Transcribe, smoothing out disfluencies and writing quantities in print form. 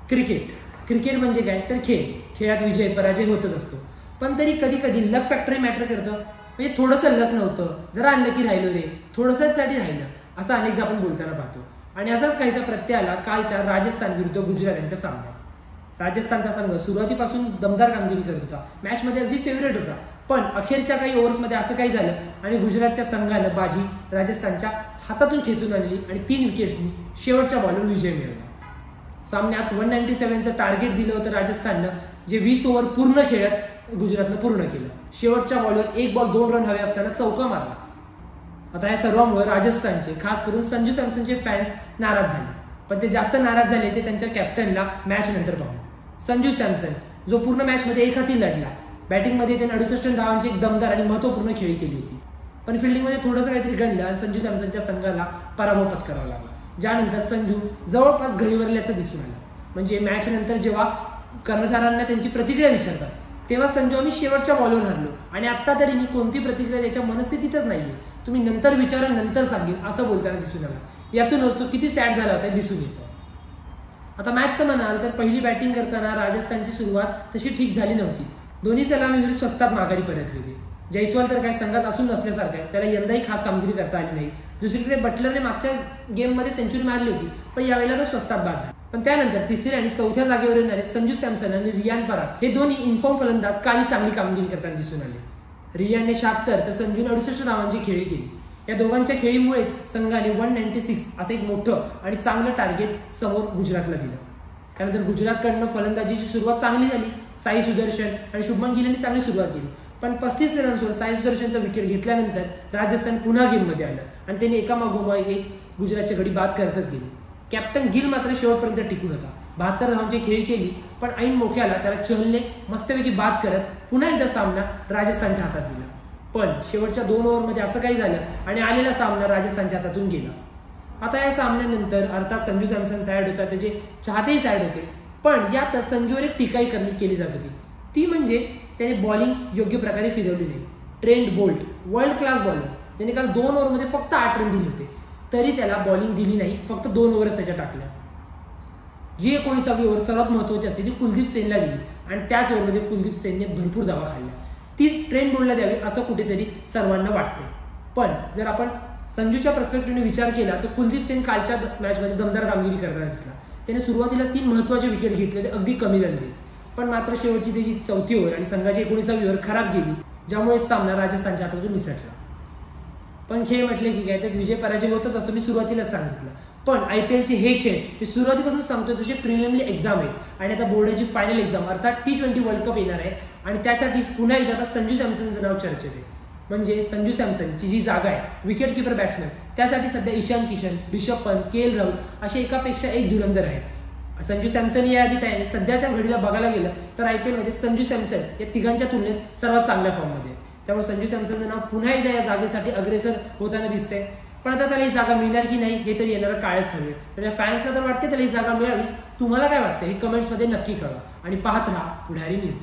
Cricket म्हणजे काय तर खेळात विजय पराजय होतच असतो, पण तरी कधी कधी लक फॅक्टर मॅटर करतं. म्हणजे थोडंसं लक नव्हतं, जरा अनलकी राहिलो रे, थोडंसंसाठी राहिलं, असं अनेकदा आपण बोलताना पाहतो. आणि असाच काहीसा प्रत्यय आला कालच्या राजस्थान विरुद्ध गुजरात यांच्या सामन्यात. राजस्थानचा संघ सुरुवातीपासून दमदार कामगिरी करत होता, मॅचमध्ये अगदी फेवरेट होता, पण अखेरच्या काही ओव्हर्समध्ये असं काही झालं आणि गुजरातच्या संघानं बाजी राजस्थानच्या हातातून खेचून आणली आणि 3 विकेट्सनी शेवटच्या बॉलवर विजय मिळवला. सामन्यात 197चं टार्गेट दिलं होतं राजस्थाननं, जे 20 ओव्हर पूर्ण खेळत गुजरातनं पूर्ण केलं. शेवटच्या बॉलवर 1 बॉल 2 रन हवे असताना चौका मारला. आता या सर्वांमुळे राजस्थानचे खास करून संजू सॅमसनचे फॅन्स नाराज झाले, पण ते जास्त नाराज झाले ते त्यांच्या कॅप्टनला मॅच नंतर पाहून. संजू सॅमसन जो पूर्ण मॅचमध्ये एक हाती लढला, बॅटिंगमध्ये त्याने 68 धावांची एक दमदार आणि महत्त्वपूर्ण खेळी केली होती, पण फिल्डिंगमध्ये थोडंसं काहीतरी गणलं आणि संजू सॅमसनच्या संघाला पराभव पत्करावा लागला, ज्यानंतर संजू जवळपास घरीवरल्याचं दिसून आलं. म्हणजे मॅच नंतर जेव्हा कर्णधारांना त्यांची प्रतिक्रिया विचारतात तेव्हा संजू आम्ही शेवटच्या बॉलवर हरलो आणि आत्ता तरी मी कोणती प्रतिक्रिया त्याच्या मनस्थितीतच नाहीये, तुम्ही नंतर विचारा नंतर सांगेन, असं बोलताना दिसून आला. यातूनच तो किती सॅड झाला होता दिसून येतो. आता मॅचचं म्हणाल तर पहिली बॅटिंग करताना राजस्थानची सुरुवात तशी ठीक झाली नव्हतीच. दोन्ही सलामीवीर स्वस्तात माघारी परतले होते. जयस्वाल तर काय संघात असून नसल्यासारखं आहे, त्याला यंदाही खास कामगिरी करता आली नाही. दुसरीकडे बटलरने मागच्या गेममध्ये सेंचुरी मारली होती, पण यावेळेला तो स्वस्तात बाद झाला. पण त्यानंतर तिसऱ्या आणि चौथ्या जागेवर येणारे संजू सॅमसन आणि रियान पराग हे दोन्ही इन्फॉर्म फलंदाज काल चांगली कामगिरी करताना दिसून आले. रियानने 76 तर संजूने 68 धावांची खेळी केली. या दोघांच्या खेळीमुळे संघाने 196 असं एक मोठं आणि चांगलं टार्गेट समोर गुजरातला दिलं. त्यानंतर गुजरातकडनं फलंदाजीची सुरुवात चांगली झाली. साई सुदर्शन आणि शुभमन गिल यांनी चांगली सुरुवात केली, पण 35 रन्सवर साई सुदर्शनचा विकेट घेतल्यानंतर राजस्थान पुन्हा गेममध्ये आलं आणि त्यांनी एकामागोमाग एक गुजरातच्या गडी बाद करतच गेली. कॅप्टन गिल मात्र शेवटपर्यंत टिकून होता. 72 धावांची खेळी केली, पण ऐन मोक्याला त्याला चहलने मस्तपैकी बाद करत पुन्हा एकदा सामना राजस्थानच्या हातात दिला. पण शेवटच्या 2 ओव्हरमध्ये असं काही झालं आणि आलेला सामना राजस्थानच्या हातातून गेला. आता या सामन्यानंतर अर्थात संजू सॅमसन सॅड होता, त्याचे चाहतेही सॅड होते, पण यातच संजूवर एक टीकाही केली जात होती. ती म्हणजे त्याने बॉलिंग योग्य प्रकारे फिरवली नाही. Trent Boult world class bowler, त्याने काल 2 ओव्हरमध्ये फक्त 8 रन दिले होते, तरी त्याला बॉलिंग दिली नाही, फक्त 2 ओव्हरच त्याच्या टाकल्या. जी 19वी ओव्हर सर्वात महत्त्वाची असते ती कुलदीप सेनला दिली आणि त्याच ओव्हरमध्ये कुलदीप सेनने भरपूर धावा खाल्ल्या. तीच ट्रेंट बोल्टला द्यावी असं कुठेतरी सर्वांना वाटते. पण जर आपण संजूच्या पर्स्पेक्टिव्हने विचार केला तर कुलदीप सेन कालच्या मॅचमध्ये दमदार कामगिरी करताना दिसला. त्याने सुरुवातीला 3 महत्त्वाचे विकेट घेतले, ते अगदी कमी रन दिले, पण मात्र शेवटची त्याची 4थी ओव्हर आणि संघाची 19वी ओव्हर खराब गेली, ज्यामुळे सामना राजस्थानच्या हातातून निसटला. पण खेळ म्हटले की काय, त्यात विजय पराजय होतच असतो, मी सुरुवातीलाच सांगितलं. पण IPLचे हे खेळ मी सुरुवातीपासून सांगतोय तसे प्रिलिमिनरी एक्झाम आहे आणि आता बोर्डाची फायनल एक्झाम अर्थात T20 वर्ल्ड कप येणार आहे आणि त्यासाठीच पुन्हा एकदा आता संजू सॅमसनचं नाव चर्चेत आहे. म्हणजे संजू सॅमसनची जी जागा आहे विकेट किपर बॅट्समन, त्यासाठी सध्या ईशान किशन, ऋषभ पंत, KL राहुल असे एकापेक्षा एक धुरंधर आहेत. संजू सॅमसन या आधी आहे. सध्याच्या घडीला बघायला गेलं तर IPLमध्ये संजू सॅमसन या तिघांच्या तुलनेत सर्वात चांगल्या फॉर्ममध्ये. त्यामुळे संजू सॅमसनचं नाव पुन्हा एकदा या जागेसाठी अग्रेसर होताना दिसतंय. पण आता त्याला ही जागा मिळणार की नाही हे तरी येणारं काळच ठरवेल. त्याच्या फॅन्सला तर वाटते त्याला ही जागा मिळावीच. तुम्हाला काय वाटतं हे कमेंट्समध्ये नक्की कळवा आणि पाहत राहा पुढारी न्यूज.